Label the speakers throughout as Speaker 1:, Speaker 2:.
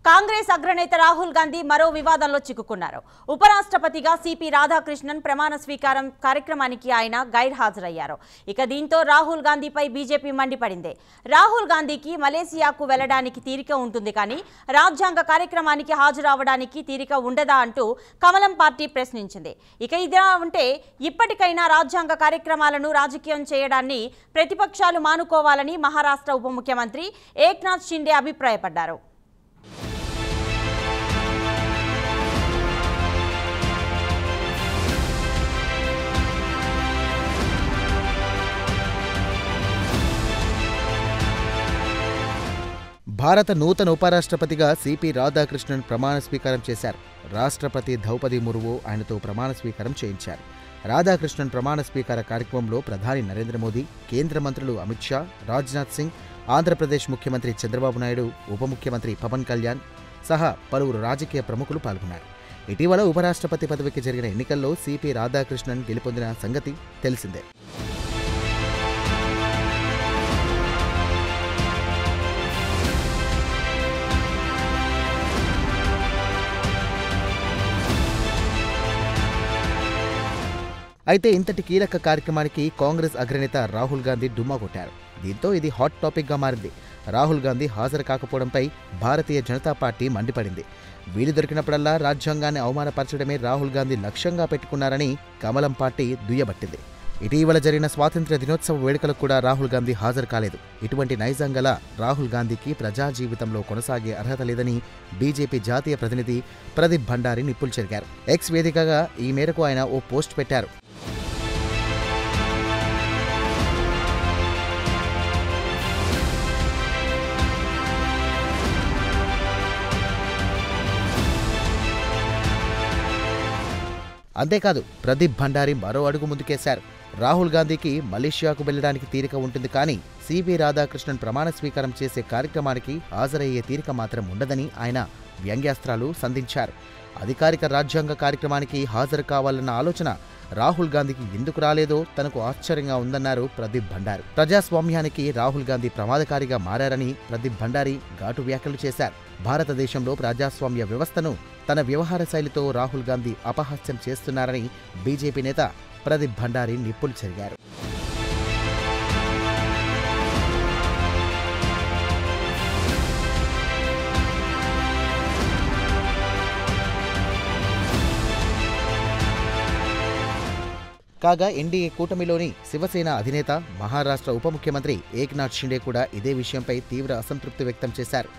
Speaker 1: కాంగ్రెస్ అగ్రనేత రాహుల్ గాంధీ మరో వివాదంలో చిక్కుకున్నారు. ఉపరాష్ట్రపతిగా సిపి రాధాకృష్ణన్ ప్రమాణ స్వీకారం కార్యక్రమానికి ఆయన గైర్హాజరయ్యారు. ఇక దీంతో రాహుల్ గాంధీపై బీజేపీ మండిపడింది. రాహుల్ గాంధీకి మలేసియాకు వెళ్లడానికి తీరిక ఉంటుంది కానీ రాజ్యాంగ కార్యక్రమానికి హాజరవడానికి తీరిక ఉండదా అంటూ కమలం పార్టీ ప్రశ్నించింది. ఇక ఇదిలా ఉంటే ఇప్పటికైనా రాజ్యాంగ కార్యక్రమాలను రాజకీయం చేయడాన్ని ప్రతిపక్షాలు మానుకోవాలని మహారాష్ట్ర ఉప ముఖ్యమంత్రి ఏక్నాథ్ షిండే అభిప్రాయపడ్డారు.
Speaker 2: భారత నూతన ఉపరాష్ట్రపతిగా సిపి రాధాకృష్ణన్ ప్రమాణ స్వీకారం చేశారు. రాష్ట్రపతి ద్రౌపది ముర్ము ఆయనతో ప్రమాణ స్వీకారం చేయించారు. రాధాకృష్ణన్ ప్రమాణ స్వీకార కార్యక్రమంలో ప్రధాని నరేంద్ర మోదీ, కేంద్ర మంత్రులు అమిత్ షా, రాజ్నాథ్ సింగ్, ఆంధ్రప్రదేశ్ ముఖ్యమంత్రి చంద్రబాబు నాయుడు, ఉప ముఖ్యమంత్రి పవన్ కళ్యాణ్ సహా పలువురు రాజకీయ ప్రముఖులు పాల్గొన్నారు. ఇటీవల ఉపరాష్ట్రపతి పదవికి జరిగిన ఎన్నికల్లో సిపి రాధాకృష్ణన్ గెలుపొందిన సంగతి తెలిసిందే. అయితే ఇంతటి కీలక కార్యక్రమానికి కాంగ్రెస్ అగ్రనేత రాహుల్ గాంధీ డుమ్మా కొట్టారు. దీంతో ఇది హాట్ టాపిక్గా మారింది. రాహుల్ గాంధీ హాజరు కాకపోవడంపై భారతీయ జనతా పార్టీ మండిపడింది. వీలు దొరికినప్పుడల్లా రాజ్యాంగాన్ని అవమానపరచడమే రాహుల్ గాంధీ లక్ష్యంగా పెట్టుకున్నారని కమలం పార్టీ దుయ్యబట్టింది. ఇటీవల జరిగిన స్వాతంత్ర్య దినోత్సవ వేడుకలకు కూడా రాహుల్ గాంధీ హాజరు కాలేదు. ఇటువంటి నైజం గల రాహుల్ గాంధీకి ప్రజా జీవితంలో కొనసాగే అర్హత లేదని బీజేపీ జాతీయ ప్రతినిధి ప్రదీప్ భండారి నిప్పులు చెరిగారు. ఎక్స్ వేదికగా ఈ మేరకు ఆయన ఓ పోస్ట్ పెట్టారు. అంతేకాదు ప్రదీప్ భండారి మరో అడుగు ముందుకేశారు. రాహుల్ గాంధీకి మలేషియాకు వెళ్లడానికి తీరిక ఉంటుంది కానీ సిపి రాధాకృష్ణన్ ప్రమాణ స్వీకారం చేసే కార్యక్రమానికి హాజరయ్యే తీరిక మాత్రం ఉండదని ఆయన వ్యంగ్యాస్త్రాలు సంధించారు. అధికారిక రాజ్యాంగ కార్యక్రమానికి హాజరు కావాలన్న ఆలోచన రాహుల్ గాంధీకి ఎందుకు రాలేదో తనకు ఆశ్చర్యంగా ఉందన్నారు ప్రదీప్ భండారి. ప్రజాస్వామ్యానికి రాహుల్ గాంధీ ప్రమాదకారిగా మారారని ప్రదీప్ భండారి ఘాటు వ్యాఖ్యలు చేశారు. భారతదేశంలో ప్రజాస్వామ్య వ్యవస్థను తన వ్యవహార శైలితో రాహుల్ గాంధీ అపహాస్యం చేస్తున్నారని బీజేపీ నేత ప్రదీప్ భండారి నిప్పులు చెరిగారు. కాగా ఎన్డీఏ కూటమిలోని శివసేన అధినేత, మహారాష్ట్ర ఉప ముఖ్యమంత్రి ఏక్నాథ్ షిండే కూడా ఇదే విషయంపై తీవ్ర అసంతృప్తి వ్యక్తం చేశారు.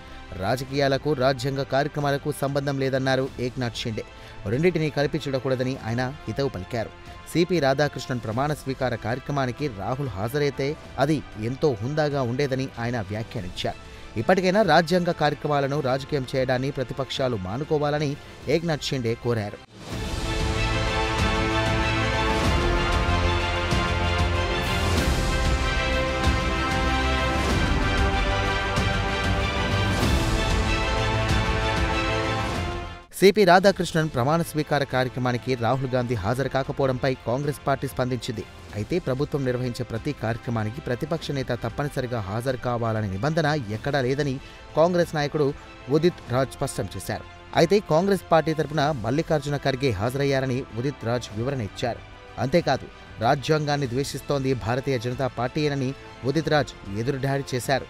Speaker 2: రాజకీయాలకు, రాజ్యాంగ కార్యక్రమాలకు సంబంధం లేదన్నారు ఏక్నాథ్ షిండే. రెండింటినీ కలిపి చూడకూడదని ఆయన హితవు పలికారు. సిపి రాధాకృష్ణన్ ప్రమాణ స్వీకార కార్యక్రమానికి రాహుల్ హాజరైతే అది ఎంతో హుందాగా ఉండేదని ఆయన వ్యాఖ్యానించారు. ఇప్పటికైనా రాజ్యాంగ కార్యక్రమాలను రాజకీయం చేయడాన్ని ప్రతిపక్షాలు మానుకోవాలని ఏక్నాథ్ షిండే కోరారు. సిపి రాధాకృష్ణన్ ప్రమాణ స్వీకార కార్యక్రమానికి రాహుల్ గాంధీ హాజరు కాకపోవడంపై కాంగ్రెస్ పార్టీ స్పందించింది. అయితే ప్రభుత్వం నిర్వహించే ప్రతి కార్యక్రమానికి ప్రతిపక్ష నేత తప్పనిసరిగా హాజరు కావాలనే నిబంధన ఎక్కడా లేదని కాంగ్రెస్ నాయకుడు ఉదిత్ రాజ్ స్పష్టం చేశారు. అయితే కాంగ్రెస్ పార్టీ తరపున మల్లికార్జున ఖర్గే హాజరయ్యారని ఉదిత్ రాజ్ వివరణ ఇచ్చారు. అంతేకాదు రాజ్యాంగాన్ని ద్వేషిస్తోంది భారతీయ జనతా పార్టీయేనని ఉదిత్ రాజ్ ఎదురుదాడి చేశారు.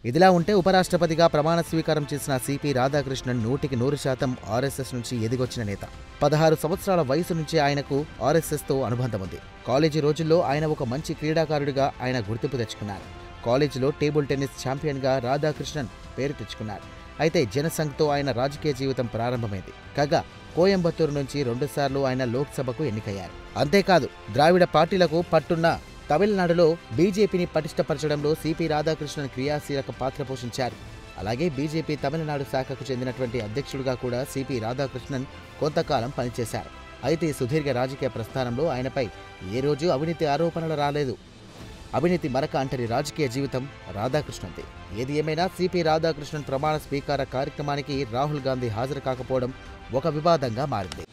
Speaker 2: ఇదిలా ఉంటే ఉపరాష్ట్రపతిగా ప్రమాణ స్వీకారం చేసిన సిపి రాధాకృష్ణన్ 100% ఆర్ఎస్ఎస్ నుంచి ఎదిగొచ్చిన నేత. 16 సంవత్సరాల వయసు నుంచి ఆయనకు ఆర్ఎస్ఎస్తో అనుబంధం ఉంది. కాలేజీ రోజుల్లో ఆయన ఒక మంచి క్రీడాకారుడిగా ఆయన గుర్తింపు తెచ్చుకున్నారు. కాలేజీలో టేబుల్ టెన్నిస్ ఛాంపియన్గా రాధాకృష్ణన్ పేరు తెచ్చుకున్నారు. అయితే జనసంఘ్తో ఆయన రాజకీయ జీవితం ప్రారంభమైంది. కాగా కోయంబత్తూరు నుంచి 2 సార్లు ఆయన లోక్సభకు ఎన్నికయ్యారు. అంతేకాదు ద్రావిడ పార్టీలకు పట్టున్న తమిళనాడులో బీజేపీని పటిష్టపరచడంలో సిపి రాధాకృష్ణన్ క్రియాశీలక పాత్ర పోషించారు. అలాగే బీజేపీ తమిళనాడు శాఖకు చెందినటువంటి అధ్యక్షుడిగా కూడా సిపి రాధాకృష్ణన్ కొంతకాలం పనిచేశారు. అయితే సుదీర్ఘ రాజకీయ ప్రస్థానంలో ఆయనపై ఏ రోజు అవినీతి ఆరోపణలు రాలేదు. అవినీతి మరక అంటని రాజకీయ జీవితం రాధాకృష్ణన్ది. ఏది ఏమైనా సిపి రాధాకృష్ణన్ ప్రమాణ స్వీకార కార్యక్రమానికి రాహుల్ గాంధీ హాజరు కాకపోవడం ఒక వివాదంగా మారింది.